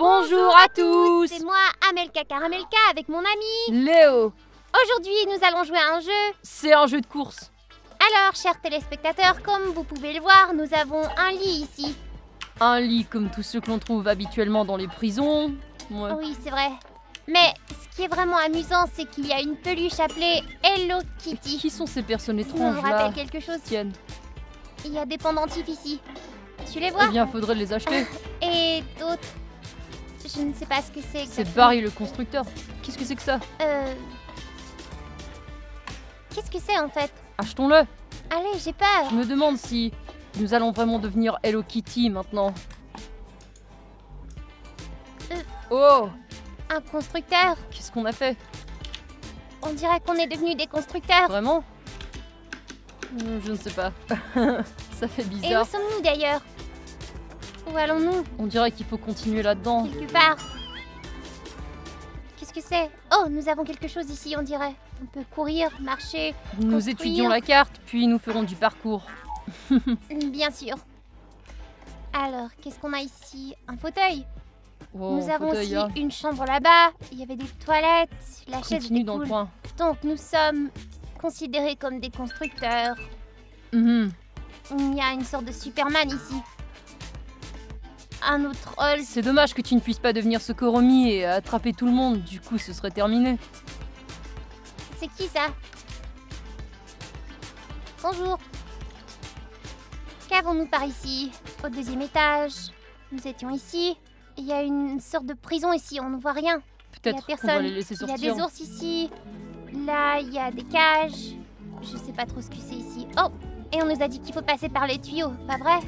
Bonjour à tous. C'est moi, Amelka Karamelka, avec mon ami Léo. Aujourd'hui, nous allons jouer à un jeu. C'est un jeu de course. Alors, chers téléspectateurs, comme vous pouvez le voir, nous avons un lit ici. Un lit comme tous ceux que l'on trouve habituellement dans les prisons. Ouais. Oui, c'est vrai. Mais ce qui est vraiment amusant, c'est qu'il y a une peluche appelée Hello Kitty. Qui sont ces personnes Ça me étranges là rappelle quelque chose. Tienne. Il y a des pendentifs ici. Tu les vois? Eh bien, faudrait les acheter. Et d'autres. Je ne sais pas ce que c'est C'est exactement. Barry le constructeur. Qu'est-ce que c'est que ça? Qu'est-ce que c'est en fait? Achetons-le. Allez, j'ai peur. Je me demande si nous allons vraiment devenir Hello Kitty maintenant. Oh, Un constructeur. qu'est-ce qu'on a fait? On dirait qu'on est devenus des constructeurs. Vraiment? Je ne sais pas. Ça fait Et où bizarre. sommes-nous d'ailleurs? Où allons-nous? On dirait qu'il faut continuer là-dedans. Quelque part. Qu'est-ce que c'est? Oh, nous avons quelque chose ici, on dirait. On peut courir, marcher. Nous Construire. étudions la carte, puis nous ferons du parcours. Bien sûr. Alors, qu'est-ce qu'on a ici? Un fauteuil. Oh, Nous avons fauteuil, aussi hein. une chambre là-bas. Il y avait des toilettes. La chaise Continue était dans le cool. coin. Donc, nous sommes considérés comme des constructeurs. Mhm. Il y a une sorte de Superman ici. Un autre hall. C'est dommage que tu ne puisses pas devenir Sokoromi et attraper tout le monde, du coup ce serait terminé. C'est qui ça? Bonjour. Qu'avons-nous par ici? Au deuxième étage. Nous étions ici. Il y a une sorte de prison ici, on ne voit rien. Il y a Peut-être qu'on va personne. les laisser Il y a sortir. des ours ici. Là, il y a des cages. Je sais pas trop ce que c'est ici. Oh! Et on nous a dit qu'il faut passer par les tuyaux, pas vrai?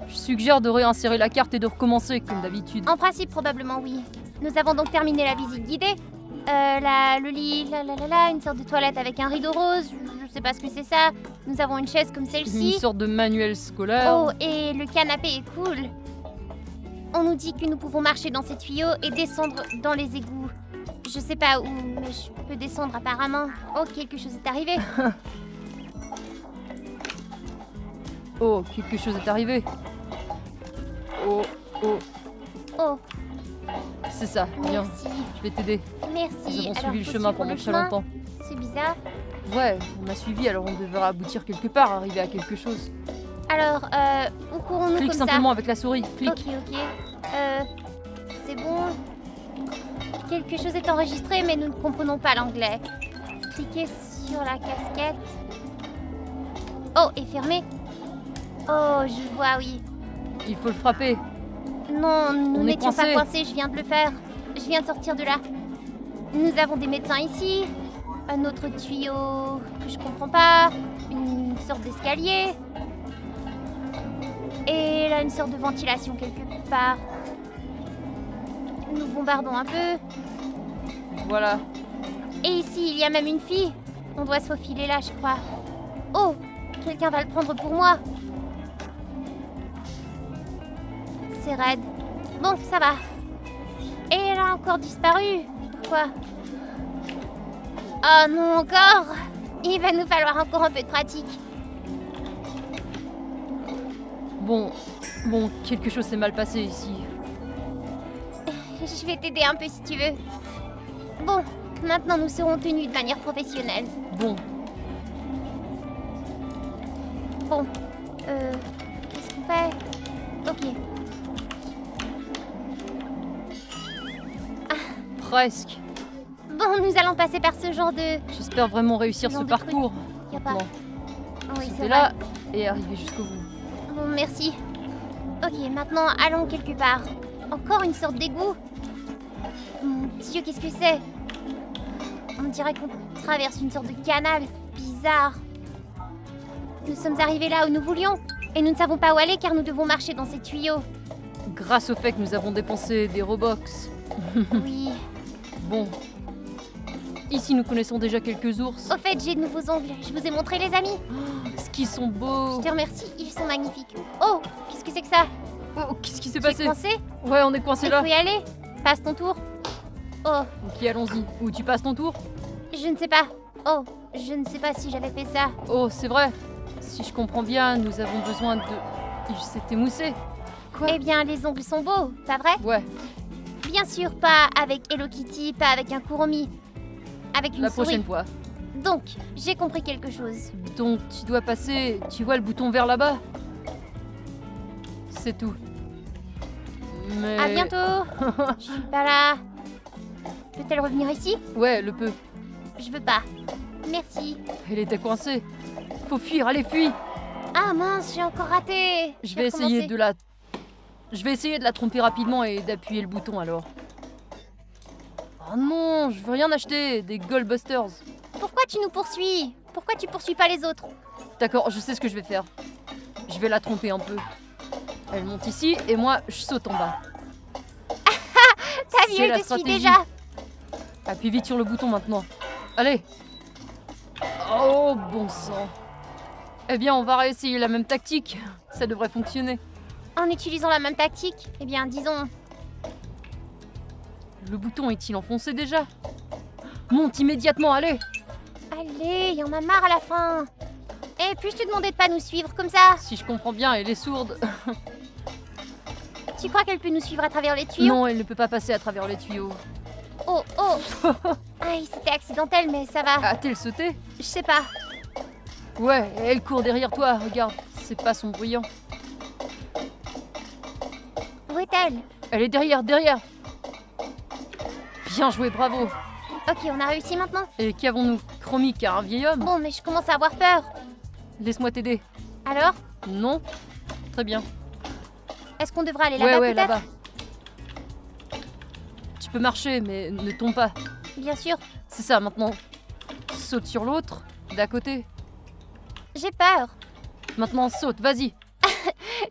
Je suggère de réinsérer la carte et de recommencer comme d'habitude. En principe, probablement oui. Nous avons donc terminé la visite guidée. Le lit, une sorte de toilette avec un rideau rose. Je sais pas ce que c'est ça. Nous avons une chaise comme Une celle-ci. sorte de manuel scolaire. Oh, et le canapé est cool. On nous dit que nous pouvons marcher dans ces tuyaux et descendre dans les égouts. Je sais pas où, mais je peux descendre apparemment. Oh, quelque chose est arrivé. Oh, quelque chose est arrivé. Oh, oh, Oh, c'est ça, viens, merci. je vais t'aider. Merci. Nous avons Alors, suivi le faut chemin suivre pendant le très chemin. longtemps. C'est bizarre. Ouais, on a suivi, alors on devrait aboutir quelque part, arriver à quelque chose. Alors, où courons-nous Clique comme simplement avec la souris, clique. Ok. C'est bon. Quelque chose est enregistré, mais nous ne comprenons pas l'anglais. Cliquez sur la casquette. Oh, et fermé. Oh, je vois, oui. Il faut le frapper. Non, nous On est n'étions pas coincés. coincés, je viens de le faire. Je viens de sortir de là. Nous avons des médecins ici. Un autre tuyau que je comprends pas. Une sorte d'escalier. Et là, une sorte de ventilation quelque part. Nous bombardons un peu. Voilà. Et ici, il y a même une fille. On doit se faufiler là, je crois. Oh, quelqu'un va le prendre pour moi. C'est raide. Bon, ça va. Et elle a encore disparu. Pourquoi? Oh non, encore. Il va nous falloir encore un peu de pratique. Bon, quelque chose s'est mal passé ici. Je vais t'aider un peu si tu veux. Bon, maintenant nous serons tenus de manière professionnelle. Bon, Bon, qu'est-ce qu'on fait? Ok. presque. Bon, nous allons passer par ce genre de... J'espère vraiment réussir Genre ce de parcours. Y a pas. Maintenant, Oui, c'est c'était vrai. là et arriver jusqu'au bout. Bon, merci. Ok, maintenant allons quelque part. Encore une sorte d'égout. Mon Dieu, qu'est-ce que c'est? On dirait qu'on traverse une sorte de canal. Bizarre. Nous sommes arrivés là où nous voulions. Et nous ne savons pas où aller car nous devons marcher dans ces tuyaux. Grâce au fait que nous avons dépensé des Robux. Oui. Bon. Ici, nous connaissons déjà quelques ours. Au fait, j'ai de nouveaux ongles. Je vous ai montré les amis. Ce qu'ils sont beaux. Je te remercie, ils sont magnifiques. Oh, qu'est-ce que c'est que ça? Oh, qu'est-ce qui s'est Tu es passé? coincé? Ouais, on est coincé Il là. faut y aller. Passe ton tour. Oh, Ok, allons-y. Ou tu passes ton tour? je ne sais pas. Oh, je ne sais pas si j'avais fait ça. Oh, c'est vrai. Si je comprends bien, nous avons besoin de... Il s'est émoussé. Quoi? Eh bien, les ongles sont beaux, pas vrai? Ouais, Bien sûr, pas avec Hello Kitty, pas avec un Kuromi. Avec une la souris. prochaine fois. Donc, j'ai compris quelque chose. Donc tu dois passer, tu vois le bouton vert là-bas? C'est tout. Mais... À bientôt. Je suis pas là. Peut-elle revenir ici? Ouais, le peut. Je veux pas. Merci. Elle était coincée. Faut fuir, allez, fuis! Ah mince, j'ai encore raté. Je vais essayer de la... Je vais essayer de la tromper rapidement et d'appuyer le bouton alors. Oh non, je veux rien acheter, des Goldbusters. Pourquoi tu nous poursuis? Pourquoi tu poursuis pas les autres? D'accord, je sais ce que je vais faire. Je vais la tromper un peu. Elle monte ici et moi je saute en bas. T'as vu, C'est elle la te suit stratégie. déjà. Appuie vite sur le bouton maintenant. Allez. Oh bon sang. Eh bien on va réessayer la même tactique. Ça devrait fonctionner. En utilisant la même tactique, eh bien, disons... Le bouton est-il enfoncé déjà? Monte immédiatement, allez. Allez, y en a marre à la fin. Et puis je te demandais de pas nous suivre comme ça. Si je comprends bien, elle est sourde. Tu crois qu'elle peut nous suivre à travers les tuyaux? Non, elle ne peut pas passer à travers les tuyaux. Oh, oh. Aïe, c'était accidentel, mais ça va. A-t-elle sauté? Je sais pas. Ouais, elle court derrière toi, regarde. C'est pas son bruyant. Où est-elle? Elle est derrière. Bien joué, bravo. Ok, on a réussi maintenant. Et qu'avons-nous? Chromie, car un vieil homme? Bon, mais je commence à avoir peur. Laisse-moi t'aider. Alors? Non? Très bien. Est-ce qu'on devrait aller là-bas Ouais, peut-être? là-bas. Tu peux marcher, mais ne tombe pas. Bien sûr. C'est ça, maintenant. Saute sur l'autre, d'à côté. J'ai peur. Maintenant, saute, vas-y.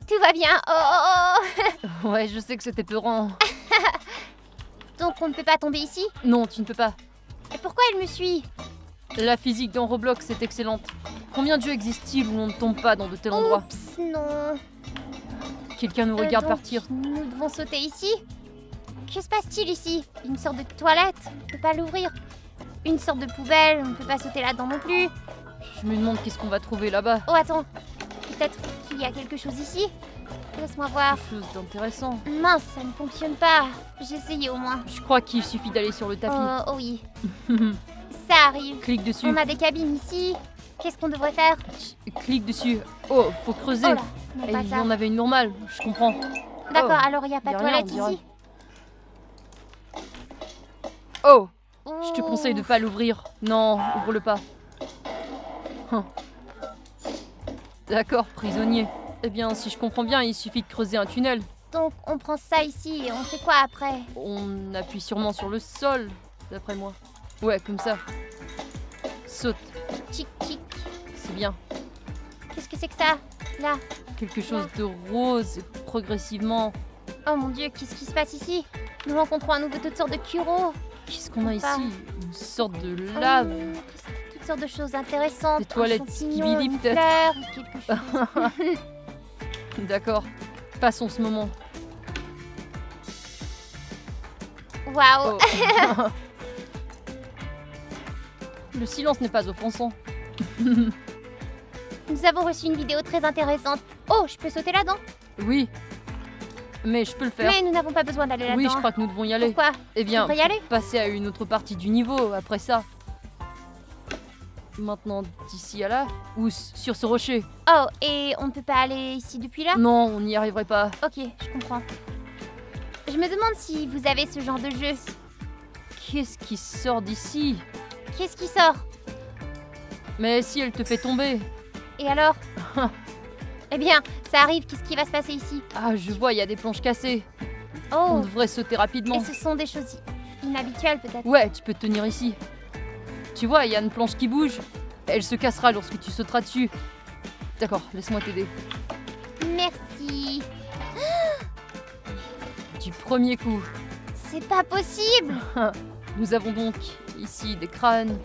Tout va bien. Oh, oh, oh. Ouais, je sais que c'était peurant. Donc on ne peut pas tomber ici? Non, tu ne peux pas. Et pourquoi elle me suit? La physique dans Roblox est excellente. Combien de jeux existent-ils où l'on ne tombe pas dans de tels endroits? Oups, non. Quelqu'un nous regarde Donc, partir. Nous devons sauter ici? Que se passe-t-il ici? Une sorte de toilette? On peut pas l'ouvrir. Une sorte de poubelle? On ne peut pas sauter là-dedans non plus. Je me demande qu'est-ce qu'on va trouver là-bas. Oh, attends. Peut-être qu'il y a quelque chose ici? Laisse-moi voir. Quelque chose d'intéressant. Mince, ça ne fonctionne pas. J'ai essayé au moins. Je crois qu'il suffit d'aller sur le tapis. Oh, oh oui. Ça arrive. Clique dessus. On a des cabines ici. Qu'est-ce qu'on devrait faire? Clique dessus. Oh, faut creuser. Oh là, non, Et pas il y ça. en avait une normale, je comprends. D'accord, Oh, alors il n'y a pas y de a rien, toilette on dirait. ici? Oh, Oh. je te conseille de pas l'ouvrir. Non, ouvre-le pas. Hum. D'accord, prisonnier. Eh bien, si je comprends bien, il suffit de creuser un tunnel. Donc on prend ça ici et on fait quoi après? On appuie sûrement sur le sol, d'après moi. Ouais, comme ça. Saute, Tchic tchic. c'est bien. Qu'est-ce que c'est que ça? Là. Quelque chose de rose et progressivement. Oh mon dieu, qu'est-ce qui se passe ici? Nous rencontrons à nouveau toutes sortes de curos. Qu'est-ce qu'on a Je sais pas. ici? Une sorte de lave. Toutes sortes de choses intéressantes. Des toilettes un champignon, Skibidi, une peut-être. fleur, ou quelque chose. D'accord. Passons ce moment. Waouh. Oh. Le silence n'est pas offensant. Nous avons reçu une vidéo très intéressante. Oh, je peux sauter là-dedans? Oui. Mais je peux le faire. Mais nous n'avons pas besoin d'aller là-dedans. Oui, je crois que nous devons y aller. Pourquoi? Eh bien, devrais y aller? passer à une autre partie du niveau après ça. Maintenant, d'ici à là. Ou sur ce rocher. Oh, et on ne peut pas aller ici depuis là? Non, on n'y arriverait pas. Ok, je comprends. Je me demande si vous avez ce genre de jeu. Qu'est-ce qui sort d'ici? Qu'est-ce qui sort? Mais si elle te fait tomber. Et alors? Eh bien, ça arrive, qu'est-ce qui va se passer ici? Ah, je vois, il y a des planches cassées. Oh, On devrait sauter rapidement. et ce sont des choses inhabituelles peut-être. Ouais, tu peux te tenir ici. Tu vois, il y a une planche qui bouge. Elle se cassera lorsque tu sauteras dessus. D'accord, laisse-moi t'aider. Merci. Du premier coup. C'est pas possible. Nous avons donc ici des crânes.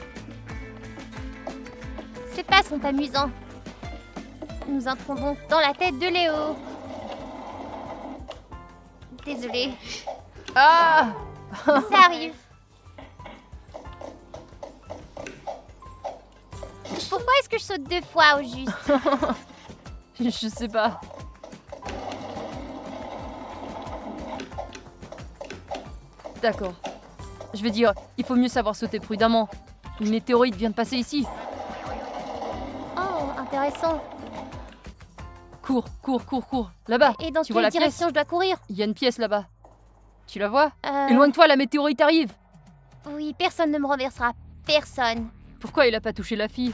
Ces pas sont amusants. Nous entrons donc dans la tête de Léo. Désolée, Ah! ça arrive. Pourquoi est-ce que je saute 2 fois au juste? Je sais pas. D'accord. Je vais dire, il faut mieux savoir sauter prudemment. Une météorite vient de passer ici. Oh, intéressant. Cours, cours, cours, cours. Là-bas. Et dans Tu vois quelle la pièce? direction je dois courir? Il y a une pièce là-bas. Tu la vois? Euh, Éloigne-toi, la météorite arrive. Oui, personne ne me renversera. Personne. Pourquoi il a pas touché la fille?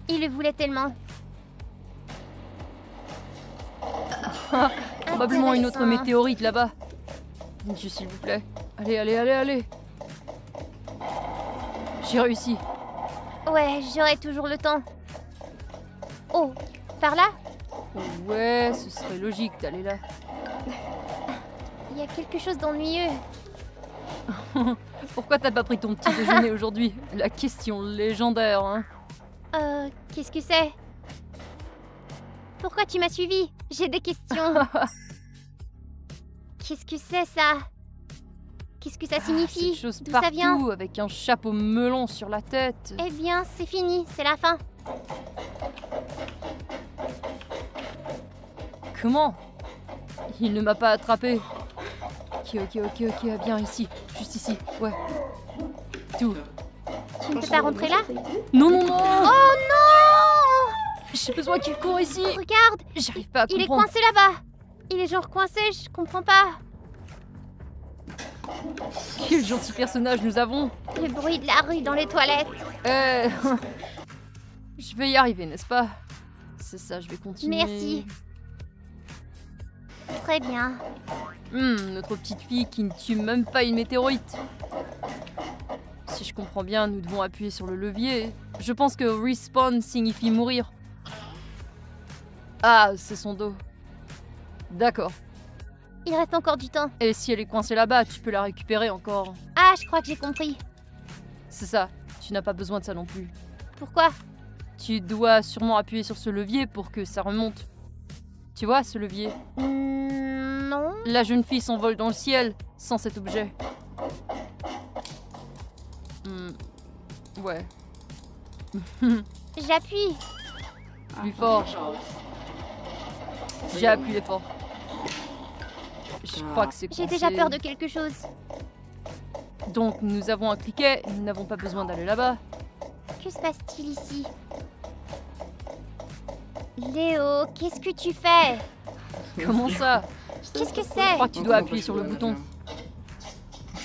Il le voulait tellement. Probablement une autre Intéressant. météorite là-bas. Dieu, s'il vous plaît. Allez, allez, allez, allez. J'ai réussi. Ouais, j'aurai toujours le temps. Oh, par là? Ouais, ce serait logique d'aller là. Il y a quelque chose d'ennuyeux. Pourquoi t'as pas pris ton petit déjeuner aujourd'hui? La question légendaire, hein. Qu'est-ce que c'est? Pourquoi tu m'as suivi? J'ai des questions. Qu'est-ce que c'est ça? Qu'est-ce que ça signifie? Cette chose D'où ça vient? partout, avec un chapeau melon sur la tête. Eh bien, c'est fini, c'est la fin. Comment? Il ne m'a pas attrapé. Ok, bien ici. Juste ici, ouais. Tout. Tu ne peux pas rentrer là? Non, non, non! Oh non! J'ai besoin qu'il court ici! Regarde, J'arrive pas à il est comprendre. coincé là-bas. Il est genre coincé, je comprends pas. Quel gentil personnage nous avons! Le bruit de la rue dans les toilettes. Je vais y arriver, n'est-ce pas? C'est ça, je vais continuer. Merci. Très bien. Notre petite fille qui ne tue même pas une météorite. Si je comprends bien, nous devons appuyer sur le levier. Je pense que respawn signifie mourir. Ah, c'est son dos. D'accord. Il reste encore du temps. Et si elle est coincée là-bas, tu peux la récupérer encore. Ah, je crois que j'ai compris. C'est ça, tu n'as pas besoin de ça non plus. Pourquoi? Tu dois sûrement appuyer sur ce levier pour que ça remonte. Tu vois, ce levier? Non. La jeune fille s'envole dans le ciel sans cet objet. Ouais. J'appuie. Plus fort. J'ai appuyé fort. Je crois que c'est J'ai coincé. déjà peur de quelque chose. Donc nous avons un cliquet, nous n'avons pas besoin d'aller là-bas. Que se passe-t-il ici? Léo, qu'est-ce que tu fais? Comment ça? Qu'est-ce que Je c'est? crois que tu dois appuyer sur le bouton.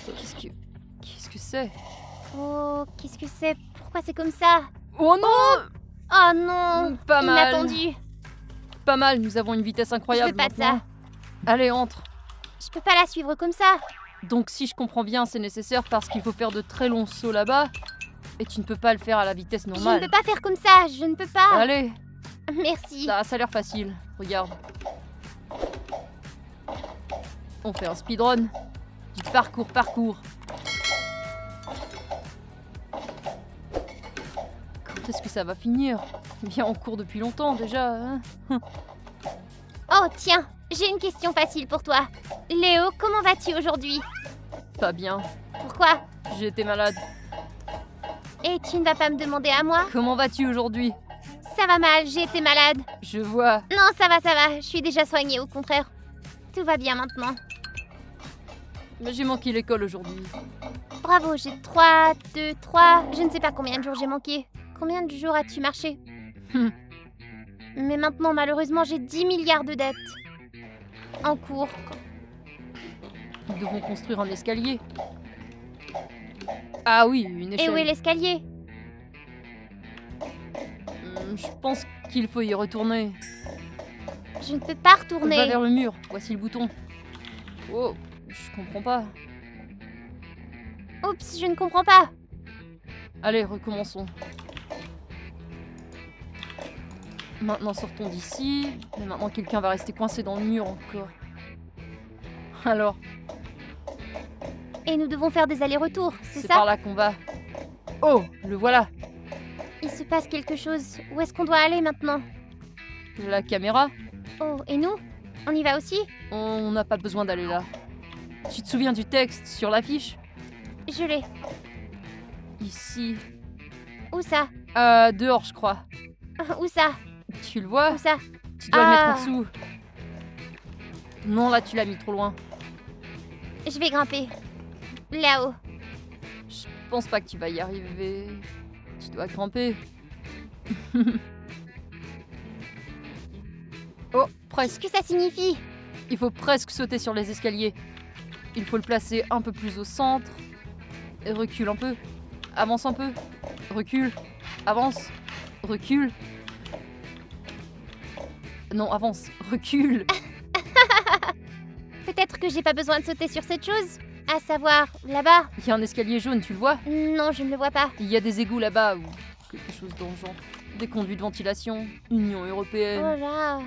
Qu'est-ce que c'est? Oh, qu'est-ce que c'est? Pourquoi c'est comme ça? Oh non! Oh non! Pas mal. Inattendu. Pas mal, nous avons une vitesse incroyable. Je veux pas de maintenant. Allez, entre. Je peux pas la suivre comme ça. Donc si je comprends bien, c'est nécessaire parce qu'il faut faire de très longs sauts là-bas. Et tu ne peux pas le faire à la vitesse Je ne normale. peux pas faire comme ça, je ne peux pas. Allez, Merci. ça a l'air facile. Regarde. On fait un speedrun. Du parcours. Quand est-ce que ça va finir? Bien, on court depuis longtemps déjà. Hein. Oh, tiens, j'ai une question facile pour toi. Léo, comment vas-tu aujourd'hui? Pas bien. Pourquoi? J'ai été malade. Et tu ne vas pas me demander à moi? Comment vas-tu aujourd'hui? Ça va mal, j'ai été malade. Je vois. Non, ça va, je suis déjà soignée, au contraire. Tout va bien maintenant. Mais j'ai manqué l'école aujourd'hui. Bravo, j'ai 3, 2, 3... Je ne sais pas combien de jours j'ai manqué. Combien de jours as-tu marché? Mais maintenant, malheureusement, j'ai 10 milliards de dettes. En cours. Nous devons construire un escalier. Ah oui, une Et échelle. où est l'escalier? Je pense qu'il faut y retourner. Je ne peux pas Va retourner. vers le mur. Voici le bouton. Oh, je comprends pas. Oups, je ne comprends pas. Allez, recommençons. Maintenant, sortons d'ici. Mais maintenant, quelqu'un va rester coincé dans le mur encore. Alors, Et nous devons faire des allers-retours, c'est c'est ça? par là qu'on va. Oh, le voilà. Il se passe quelque chose. Où est-ce qu'on doit aller maintenant? La caméra. Oh, et nous? On y va aussi? On n'a pas besoin d'aller là. Tu te souviens du texte sur l'affiche? Je l'ai. Ici. Où ça? Dehors, je crois. Où ça? Tu le vois? Où ça? Tu dois le mettre en Ah. dessous. Non, là, tu l'as mis trop loin. Je vais grimper. Là-haut. Je pense pas que tu vas y arriver. Tu dois grimper. Oh, presque. Qu'est-ce que ça signifie? Il faut presque sauter sur les escaliers. Il faut le placer un peu plus au centre. Et recule un peu. Avance un peu. Recule. Avance. Recule. Non, avance. Recule. Peut-être que j'ai pas besoin de sauter sur cette chose. À savoir, là-bas. Il y a un escalier jaune, tu le vois? Non, je ne le vois pas. Il y a des égouts là-bas ou quelque chose dans le genre. Des conduits de ventilation. Union Oh européenne. là.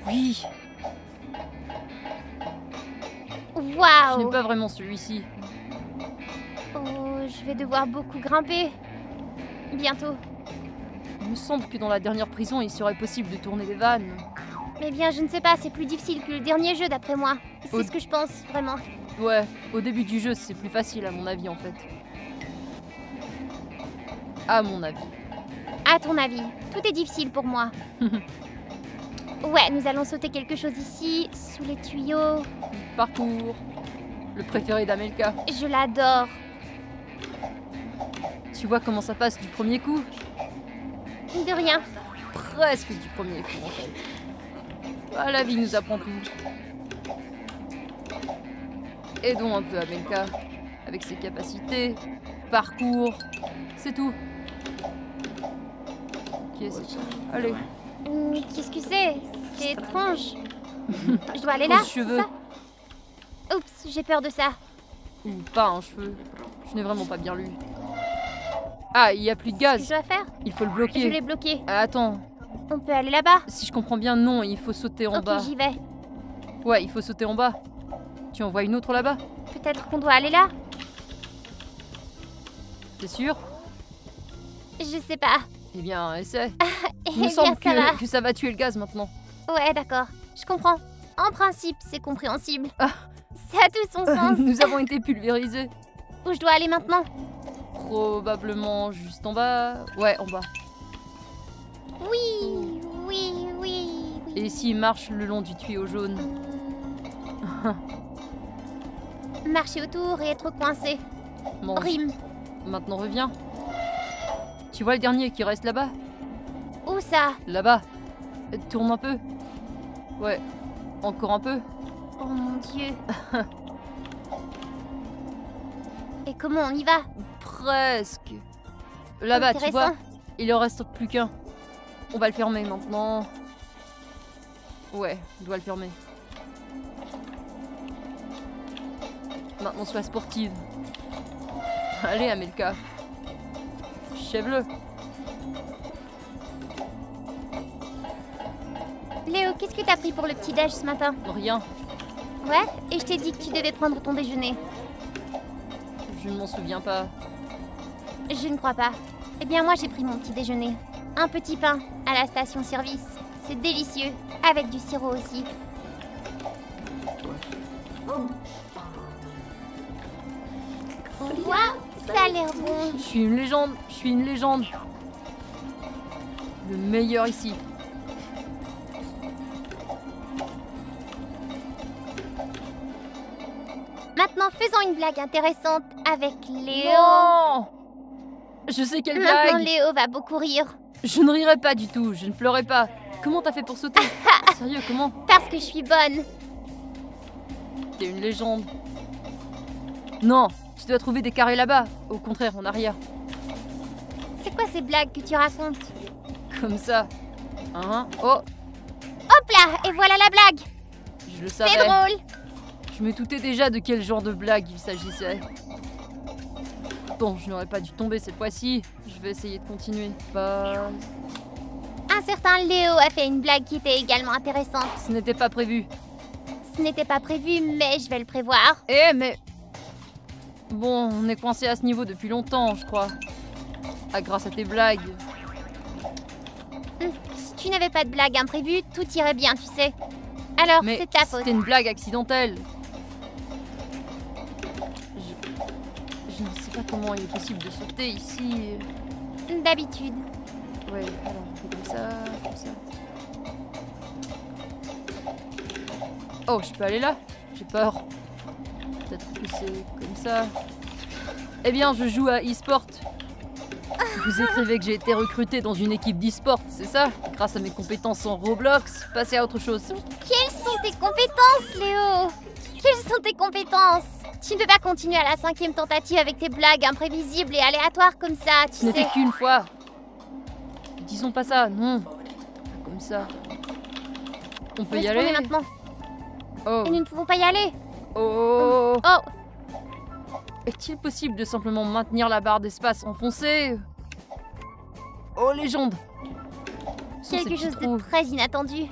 Oui. Je n'ai Waouh. pas vraiment celui-ci. Oh, je vais devoir beaucoup grimper. Bientôt. Il me semble que dans la dernière prison, il serait possible de tourner des vannes. Mais bien, je ne sais pas, c'est plus difficile que le dernier jeu d'après moi. C'est Oh. ce que je pense, vraiment. Ouais, au début du jeu, c'est plus facile à mon avis en fait. À mon avis. À ton avis, tout est difficile pour moi. Ouais, nous allons sauter quelque chose ici, sous les tuyaux. Parcours. Le préféré d'Amelka. Je l'adore. Tu vois comment ça passe du premier coup? De rien. Presque du premier coup en fait. Ah, la vie nous apprend tout. Aidons un peu Amelka. Avec ses capacités. Parcours. C'est tout. Ok, c'est tout. Allez. Qu'est-ce que c'est? C'est étrange. Je dois aller là, Pose c'est cheveux. ça? Oups, j'ai peur de ça. Ou pas un cheveu. Je n'ai vraiment pas bien lu. Ah, il n'y a plus de Qu'est-ce que gaz. je dois faire? Il faut le Je bloquer. l'ai bloqué. Ah, attends. On peut aller là-bas? Si je comprends bien, non, il faut sauter en Ok, bas. j'y vais. Ouais, il faut sauter en bas. Tu en vois une autre là-bas? Peut-être qu'on doit aller là? T'es sûr? Je sais pas. Eh bien, essaie. Eh Il me bien, semble ça va. que ça va tuer le gaz maintenant. Ouais, d'accord. Je comprends. En principe, c'est compréhensible. Ah. Ça a tout son sens. Nous avons été pulvérisés. Où je dois aller maintenant? Probablement juste en bas. Ouais, en bas. Oui, oui, oui, oui. Et s'il marche le long du tuyau jaune? Marcher autour et être coincé. Mange. Rime. Maintenant reviens. Tu vois le dernier qui reste là-bas? Où ça? Là-bas. Tourne un peu. Ouais. Encore un peu. Oh mon dieu. Et comment on y va? Presque. Là-bas, tu vois? Intéressant. Il en reste plus qu'un. On va le fermer maintenant. Ouais, on doit le fermer. Maintenant, sois sportive. Allez, Amelka. Chève-le. Léo, qu'est-ce que t'as pris pour le petit-déj ce matin? Rien. Ouais? Et je t'ai dit que tu devais prendre ton déjeuner. Je ne m'en souviens pas. Je ne crois pas. Eh bien, moi, j'ai pris mon petit déjeuner. Un petit pain à la station-service. C'est délicieux. Avec du sirop aussi. Waouh, ça a l'air bon. Je suis une légende. Je suis une légende. Le meilleur ici. Maintenant, faisons une blague intéressante avec Léo. Non! Je sais quelle Maintenant, blague. Léo va beaucoup rire. Je ne rirai pas du tout. Je ne pleurais pas. Comment t'as fait pour sauter? Sérieux, comment? Parce que je suis bonne. T'es une légende. Non, tu dois trouver des carrés là-bas. Au contraire, en arrière. C'est quoi ces blagues que tu racontes? Comme ça. Hein? Oh, Hop là, et voilà la blague. je le C'est savais. drôle. Je me doutais déjà de quel genre de blague il s'agissait. Bon, je n'aurais pas dû tomber cette fois-ci. Je vais essayer de continuer. Bah, Un certain Léo a fait une blague qui était également intéressante. ce n'était pas prévu. Ce n'était pas prévu, mais je vais le prévoir. Eh, mais... Bon, on est coincé à ce niveau depuis longtemps, je crois. Ah, grâce à tes blagues. Si tu n'avais pas de blague imprévue, tout irait bien, tu sais. Alors, Mais c'est ta faute. c'était une blague accidentelle. Je ne sais pas comment il est possible de sauter ici. D'habitude. Ouais, alors on fait comme ça, comme ça. Oh, je peux aller là? J'ai peur. Peut-être que c'est comme ça. Eh bien, je joue à e-sport. Vous écrivez que j'ai été recrutée dans une équipe d'e-sport, c'est ça? Grâce à mes compétences en Roblox, passez à autre chose. Quelles sont tes compétences, Léo? Quelles sont tes compétences? Tu ne peux pas continuer à la 5e tentative avec tes blagues imprévisibles et aléatoires comme ça, tu Ce n'était sais. qu'une fois. Disons pas ça, non. Pas comme ça. On peut Où y est-ce qu'on est aller? maintenant? Oh. Et nous ne pouvons pas y aller. Oh. Oh, Est-il possible de simplement maintenir la barre d'espace enfoncée? Oh, légende! Sont ces quelque petits chose trous. de très inattendu.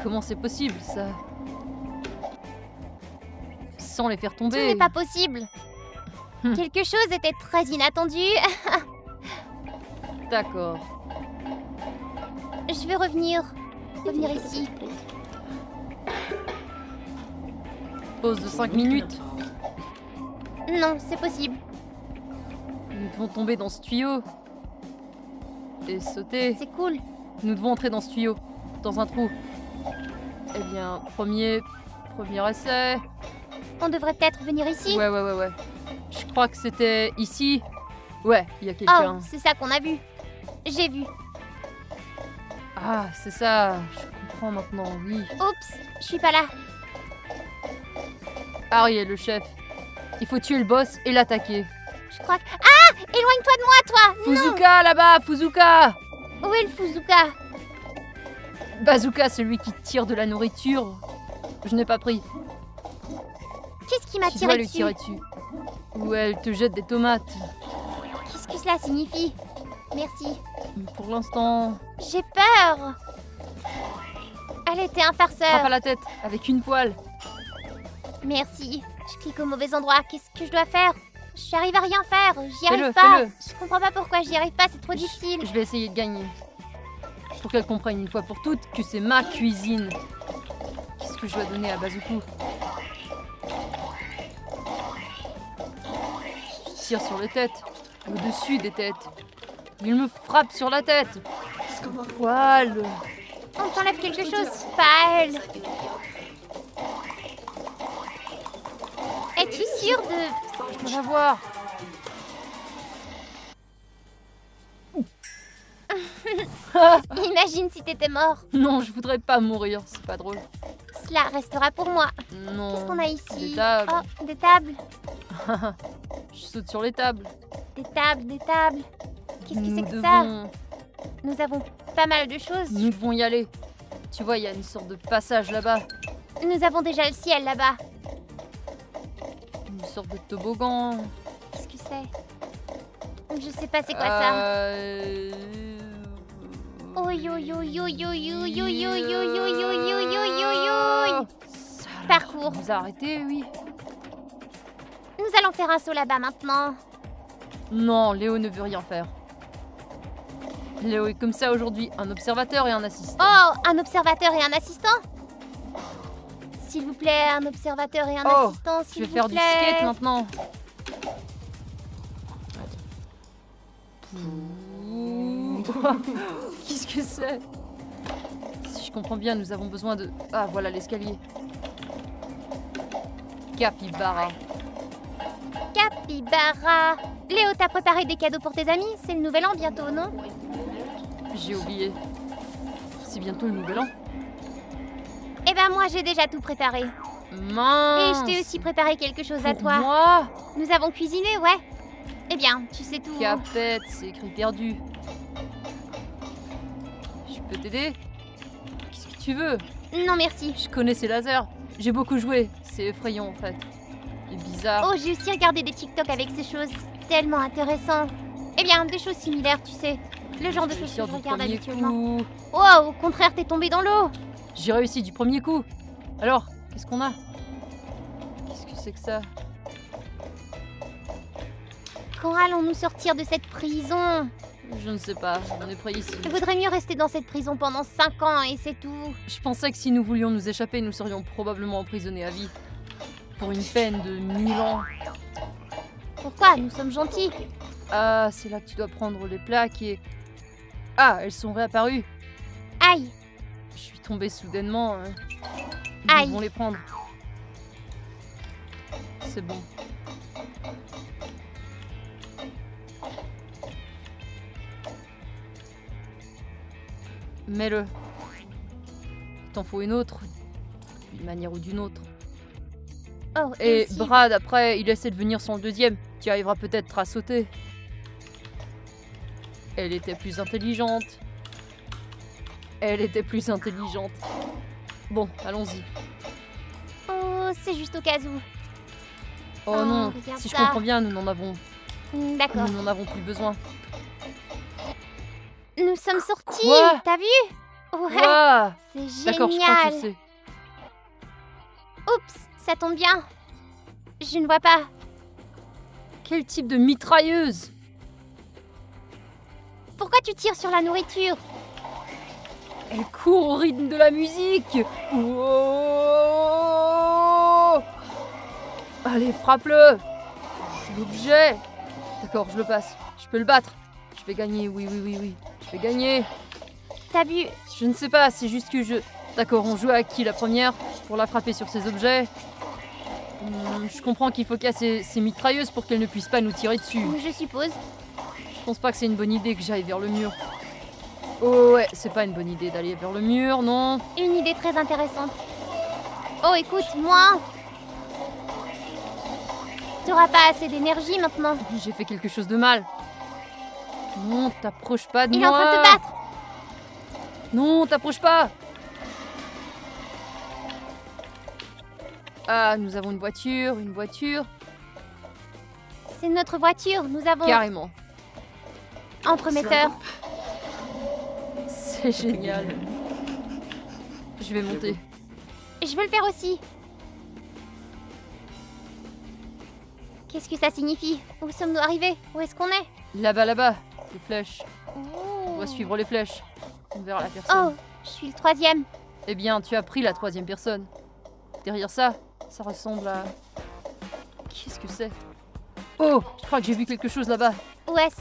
Comment c'est possible, ça? Sans les faire Ce tomber. n'est pas possible. Hmm. Quelque chose était très inattendu. D'accord. Je veux revenir ici. Pause de 5 minutes. Non, c'est possible. Nous devons tomber dans ce tuyau. Et sauter. C'est cool. Nous devons entrer dans ce tuyau. Dans un trou. Eh bien, premier essai. On devrait peut-être venir ici. Ouais. Je crois que c'était ici. Ouais, il y a Oh, quelqu'un. c'est ça qu'on a vu. J'ai vu. Ah, c'est ça. Je comprends maintenant, oui. Oups, je suis pas là. Harry est le chef. Il faut tuer le boss et l'attaquer. Je crois que... Ah! Éloigne-toi de moi, toi! Fuzuka, là-bas, Fuzuka! Où est le Fuzuka? Bazooka, celui qui tire de la nourriture. Je n'ai pas pris. Qu'est-ce qui m'a Tu dois tiré lui dessus? tirer dessus. Ou elle te jette des tomates. Qu'est-ce que cela signifie? Merci. Pour l'instant, J'ai peur. Elle était un frappe farceur. à la tête avec une poêle. Merci. Je clique au mauvais endroit. Qu'est-ce que je dois faire? Je n'arrive à rien faire. J'y Fais-le, arrive pas. fais-le. Je comprends pas pourquoi j'y arrive pas. C'est trop difficile. Je vais essayer de gagner. Pour qu'elle comprenne une fois pour toutes que c'est ma cuisine. Qu'est-ce que je dois donner à Bazooka? Je tire sur les têtes. Au-dessus des têtes. Il me frappe sur la tête. Poil. On t'enlève quelque chose. Pas elle. Es-tu sûre de... Je dois la voir. Imagine si t'étais mort. Non, je voudrais pas mourir. C'est pas drôle. Cela restera pour moi. Non. Qu'est-ce qu'on a ici? Des tables. Oh, des tables. Je saute sur les tables. Des tables, des tables. Qu'est-ce que c'est Nous que ça? devons... Nous avons pas mal de choses. Nous devons y aller. Tu vois, il y a une sorte de passage là-bas. Nous avons déjà le ciel là-bas. Une sorte de toboggan. Qu'est-ce que c'est? Je sais pas c'est quoi ça. Oi, oi, oi, oi, oi, oi, oi, oi, oi, oi, oi, oi, oi, oi, oi. Parcours. Vous arrêtez, oui. Nous allons faire un saut là-bas maintenant. Non, Léo ne veut rien faire. Léo est comme ça aujourd'hui, un observateur et un assistant. Oh, un observateur et un assistant? S'il vous plaît, un observateur et un Oh, assistant, Je s'il vais vous faire du plaît. skate maintenant. Qu'est-ce que c'est? Si je comprends bien, nous avons besoin de... Ah, voilà l'escalier. Capybara. Capybara. Léo, t'as préparé des cadeaux pour tes amis? C'est le nouvel an bientôt, non? J'ai oublié. C'est bientôt le nouvel an. Eh ben moi, j'ai déjà tout préparé. Et Mince. je t'ai aussi préparé quelque chose à Pour toi. moi. Nous avons cuisiné, ouais. Eh bien, tu sais tout. Capette, c'est écrit perdu. Je peux t'aider? Qu'est-ce que tu veux? Non, merci. Je connais ces lasers. J'ai beaucoup joué. C'est effrayant en fait. Et bizarre. Oh, j'ai aussi regardé des TikTok avec ces choses. Tellement intéressant. Eh bien, des choses similaires, tu sais. Le genre de J'ai choses réussi que je du regarde premier habituellement. coup. Oh, au contraire, t'es tombé dans l'eau. J'ai réussi du premier coup. Alors, qu'est-ce qu'on a? Qu'est-ce que c'est que ça? Quand allons-nous sortir de cette prison? Je ne sais pas. On est prêt ici. Il vaudrait mieux rester dans cette prison pendant 5 ans et c'est tout. Je pensais que si nous voulions nous échapper, nous serions probablement emprisonnés à vie. Pour une peine de 1000 ans. Pourquoi? Nous sommes gentils. Ah, c'est là que tu dois prendre les plaques et... Ah, elles sont réapparues. Aïe, Je suis tombée soudainement. Aïe. Ils vont les prendre. C'est bon. Mets-le. Il t'en faut une autre. D'une manière ou d'une autre. Oh, Et aussi. Brad, après, il essaie de venir sans le deuxième. Tu arriveras peut-être à sauter. Elle était plus intelligente. Elle était plus intelligente. Bon, allons-y. Oh, c'est juste au cas où. Oh Oh, non, regarde si je ça. comprends bien, nous n'en avons D'accord. plus besoin. Nous sommes sortis. Quoi? T'as vu? Ouais, Ouah, c'est d'accord, je crois que je génial. sais. Oups, ça tombe bien. Je ne vois pas. Quel type de mitrailleuse? Pourquoi tu tires sur la nourriture? Elle court au rythme de la musique. Wow. Allez, frappe-le. Je suis obligé. D'accord, je le passe. Je peux le battre. Je vais gagner, oui. Je vais gagner. T'as bu? Je ne sais pas, c'est juste que je... D'accord, on joue à qui la première pour la frapper sur ses objets. Je comprends qu'il faut casser ces mitrailleuses pour qu'elles ne puissent pas nous tirer dessus. Je suppose. Je pense pas que c'est une bonne idée que j'aille vers le mur. Oh ouais, c'est pas une bonne idée d'aller vers le mur, non. Une idée très intéressante. Oh, écoute, moi. T'auras pas assez d'énergie maintenant. J'ai fait quelque chose de mal. Non, t'approches pas de Il est moi. en train de te battre. Non, t'approches pas. Ah, nous avons une voiture. C'est notre voiture. Nous avons Carrément. entremetteur. C'est génial. Je vais monter. Je veux le faire aussi. Qu'est-ce que ça signifie? Où sommes-nous arrivés? Où est-ce qu'on est? Là-bas, les flèches. On Oh. doit suivre les flèches. On verra la personne. Oh, je suis le troisième. Eh bien, tu as pris la troisième personne. Derrière ça, ça ressemble à... Qu'est-ce que c'est? Oh, je crois que j'ai vu quelque chose là-bas. Où est-ce?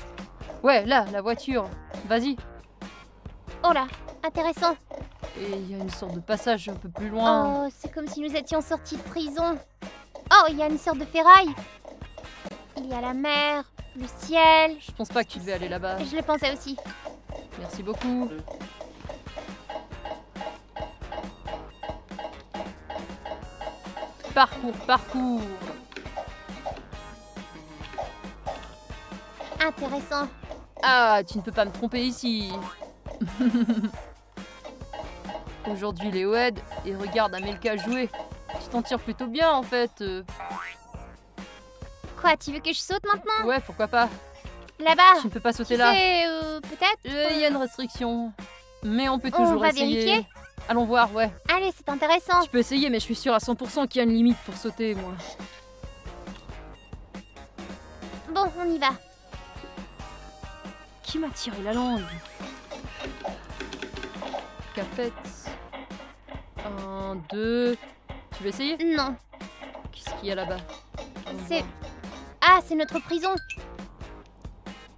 Ouais, là, la voiture. Vas-y. Oh là, intéressant. Et il y a une sorte de passage un peu plus loin. Oh, c'est comme si nous étions sortis de prison. Oh, il y a une sorte de ferraille. Il y a la mer, le ciel. Je pense pas que tu devais aller là-bas. Je le pensais aussi. Merci beaucoup. Parcours. Intéressant. Ah, tu ne peux pas me tromper ici. Aujourd'hui, Léo aide et regarde Amelka jouer. Tu t'en tires plutôt bien en fait. Quoi, tu veux que je saute maintenant? Ouais, pourquoi pas. Là-bas. Tu ne peux pas Tu sauter là. sais, peut-être? Il y a une restriction. Mais on peut On toujours va essayer. vérifier? Allons voir, ouais. Allez, c'est intéressant. Tu peux essayer, mais je suis sûre à 100% qu'il y a une limite pour sauter, moi. Bon, on y va. Qui m'a tiré la langue? Capette. 1, 2. Tu veux essayer? Non, Qu'est-ce qu'il y a là-bas? c'est... Ah, c'est notre prison.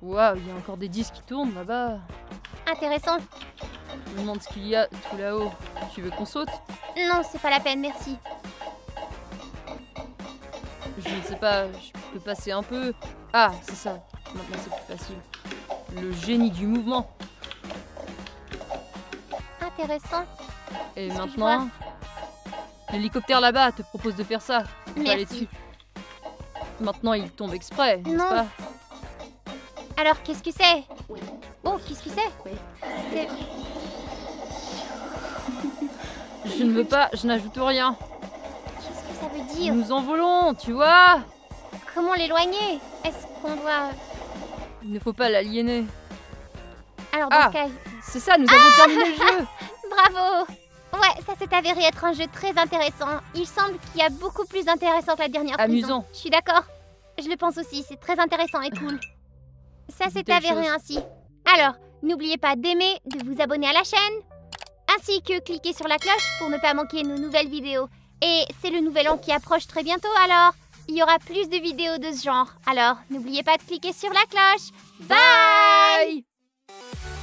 Waouh, il y a encore des disques qui tournent là-bas. Intéressant. Je me demande ce qu'il y a tout là-haut. Tu veux qu'on saute? Non, c'est pas la peine, merci. Je ne sais pas, je peux passer un peu. Ah, c'est ça. Maintenant c'est plus facile. Le génie du mouvement. Intéressant. Et Qu'est-ce que je maintenant, l'hélicoptère là-bas te propose de faire ça. Tu peux aller Merci. dessus. Maintenant il tombe exprès, n'est-ce Non. pas? Alors, qu'est-ce que c'est? Oh, qu'est-ce que c'est? C'est... Je ne veux pas, je n'ajoute rien. Qu'est-ce que ça veut dire? Nous envolons, tu vois? Comment l'éloigner? Est-ce qu'on doit... Il ne faut pas l'aliéner. Alors, dans Ah. ce cas... C'est ça, nous avons terminé le jeu. Bravo! Ouais, ça s'est avéré être un jeu très intéressant. Il semble qu'il y a beaucoup plus intéressant que la dernière prison. Amusant. Je suis d'accord. Je le pense aussi, c'est très intéressant et cool. Ça s'est Telle avéré chose. ainsi. Alors, n'oubliez pas d'aimer, de vous abonner à la chaîne, ainsi que cliquer sur la cloche pour ne pas manquer nos nouvelles vidéos. Et c'est le nouvel an qui approche très bientôt, alors il y aura plus de vidéos de ce genre. Alors, n'oubliez pas de cliquer sur la cloche. Bye! Bye.